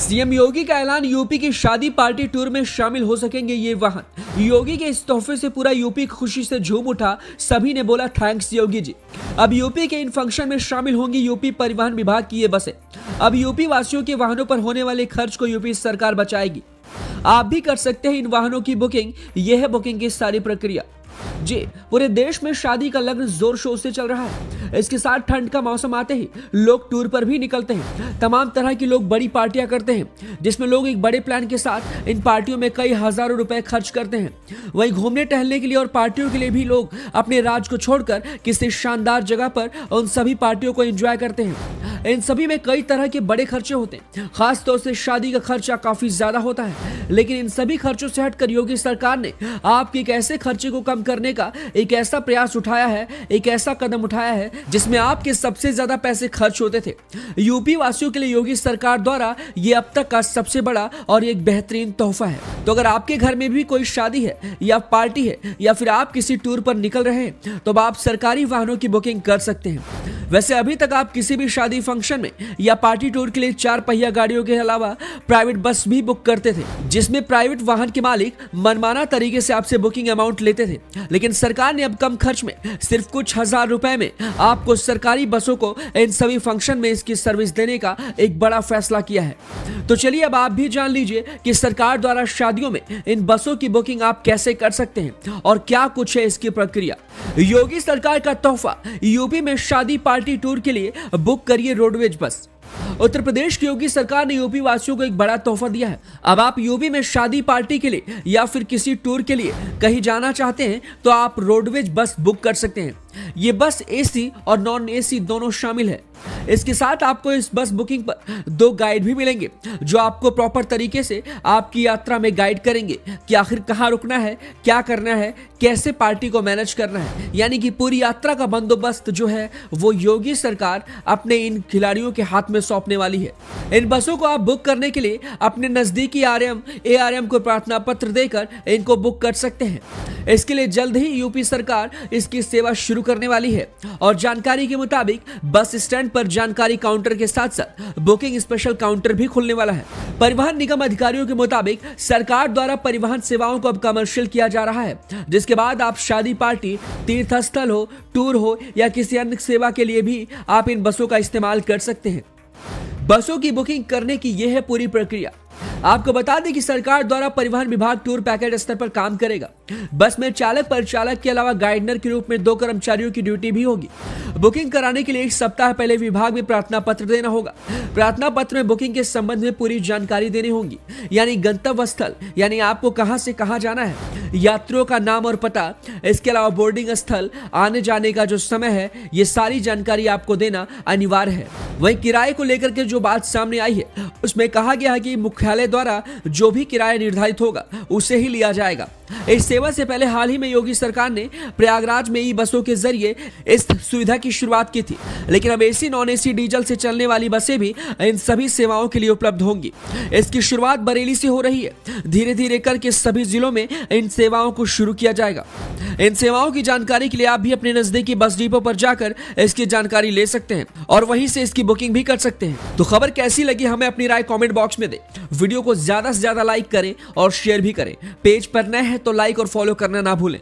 CM योगी का ऐलान, UP की शादी पार्टी टूर में शामिल हो सकेंगे ये वाहन। योगी के इस तोहफे से पूरा यूपी खुशी से झूम उठा। सभी ने बोला थैंक्स योगी जी। अब यूपी के इन फंक्शन में शामिल होंगी यूपी परिवहन विभाग की ये बसें। अब यूपी वासियों के वाहनों पर होने वाले खर्च को यूपी सरकार बचाएगी। आप भी कर सकते हैं इन वाहनों की बुकिंग। यह है बुकिंग की सारी प्रक्रिया। जी, पूरे देश में शादी का लग्न जोर शोर से चल रहा है। इसके साथ ठंड का मौसम आते ही लोग टूर पर भी निकलते हैं। तमाम तरह की लोग बड़ी पार्टियां करते हैं, जिसमें लोग एक बड़े प्लान के साथ इन पार्टियों में कई हजारों रुपए खर्च करते हैं। वहीं घूमने टहलने के लिए और पार्टियों के लिए भी लोग अपने राज्य को छोड़कर किसी शानदार जगह पर उन सभी पार्टियों को एंजॉय करते हैं। इन सभी में कई तरह के बड़े खर्चे होते हैं। खास तौर से शादी का खर्चा काफी ज्यादा होता है, लेकिन इन सभी खर्चों से हटकर योगी सरकार ने आपके एक ऐसे खर्चे को कम करने का एक ऐसा प्रयास उठाया है, एक ऐसा कदम उठाया है जिसमें आपके सबसे ज्यादा पैसे खर्च होते थे। यूपी वासियों के लिए योगी सरकार द्वारा ये अब तक का सबसे बड़ा और एक बेहतरीन तोहफा है। तो अगर आपके घर में भी कोई शादी है या पार्टी है या फिर आप किसी टूर पर निकल रहे हैं, तो आप सरकारी वाहनों की बुकिंग कर सकते हैं। वैसे अभी तक आप किसी भी शादी फंक्शन में या पार्टी टूर के लिए 4 पहिया गाड़ियों के अलावा प्राइवेट बस भी बुक करते थे, जिसमें प्राइवेट वाहन के मालिक मनमाना तरीके से आपसे बुकिंग अमाउंट लेते थे। लेकिन सरकार ने अब कम खर्च में सिर्फ कुछ हजार रुपए में आपको सरकारी बसों को इन सभी फंक्शन में इसकी सर्विस देने का एक बड़ा फैसला किया है। तो चलिए अब आप भी जान लीजिए कि सरकार द्वारा शादियों में इन बसों की बुकिंग आप कैसे कर सकते हैं और क्या कुछ है इसकी प्रक्रिया। योगी सरकार का तोहफा, यूपी में शादी पार्टी टूर के लिए बुक करिए रोडवेज बस। उत्तर प्रदेश की योगी सरकार ने यूपी वासियों को एक बड़ा तोहफा दिया है। अब आप यूपी में शादी पार्टी के लिए या फिर किसी टूर के लिए कहीं जाना चाहते हैं तो आप रोडवेज बस बुक कर सकते हैं। ये बस एसी और नॉन एसी दोनों शामिल है। इसके साथ आपको इस बस बुकिंग पर 2 गाइड भी मिलेंगे, जो आपको प्रॉपर तरीके से आपकी यात्रा में गाइड करेंगे कि आखिर कहाँ रुकना है, क्या करना है, कैसे पार्टी को मैनेज करना है। यानी कि पूरी यात्रा का बंदोबस्त जो है वो योगी सरकार अपने इन खिलाड़ियों के हाथ में सौंपने वाली है। इन बसों को आप बुक करने के लिए अपने नजदीकी ARM को प्रार्थना पत्र देकर इनको बुक कर सकते हैं। इसके लिए जल्द ही यूपी सरकार इसकी सेवा शुरू करने वाली है और जानकारी के मुताबिक बस स्टैंड पर जानकारी काउंटर के साथ साथ बुकिंग स्पेशल काउंटर भी खुलने वाला है। परिवहन निगम अधिकारियों के मुताबिक सरकार द्वारा परिवहन सेवाओं को अब कमर्शियल किया जा रहा है, जिसके बाद आप शादी पार्टी, तीर्थ स्थल हो, टूर हो या किसी अन्य सेवा के लिए भी आप इन बसों का इस्तेमाल कर सकते हैं। बसों की बुकिंग करने की यह है पूरी प्रक्रिया। आपको बता दें कि सरकार द्वारा परिवहन विभाग टूर पैकेज स्तर पर काम करेगा। बस में चालक, परिचालक के अलावा गाइडनर के रूप में 2 कर्मचारियों की ड्यूटी भी होगी। बुकिंग कराने के लिए 1 सप्ताह पहले विभाग में प्रार्थना पत्र देना होगा। प्रार्थना पत्र में बुकिंग के संबंध में पूरी जानकारी देनी होगी, यानी गंतव्य स्थल, यानी आपको कहां से कहां जाना है, यात्रियों का नाम और पता, इसके अलावा बोर्डिंग स्थल, आने जाने का जो समय है, ये सारी जानकारी आपको देना अनिवार्य है। वहीं किराए को लेकर के जो बात सामने आई है, उसमें कहा गया है कि मुख्यालय द्वारा जो भी किराया निर्धारित होगा उसे ही लिया जाएगा। इस सेवा से पहले हाल ही में योगी सरकार ने प्रयागराज में ई बसों के जरिए इस सुविधा की शुरुआत की थी, लेकिन अब एसी, नॉन एसी, डीजल से चलने वाली बसें भी इन सभी सेवाओं के लिए उपलब्ध होंगी। इसकी शुरुआत बरेली से हो रही है। धीरे धीरे करके सभी जिलों में इन सेवाओं को शुरू किया जाएगा। इन सेवाओं की जानकारी के लिए आप भी अपने नजदीकी बस डिपो पर जाकर इसकी जानकारी ले सकते हैं और वहीं से इसकी बुकिंग भी कर सकते हैं। तो खबर कैसी लगी हमें अपनी राय कमेंट बॉक्स में दें। वीडियो को ज्यादा से ज्यादा लाइक करें और शेयर भी करें। पेज पर नए हैं तो लाइक और फॉलो करना ना भूलें।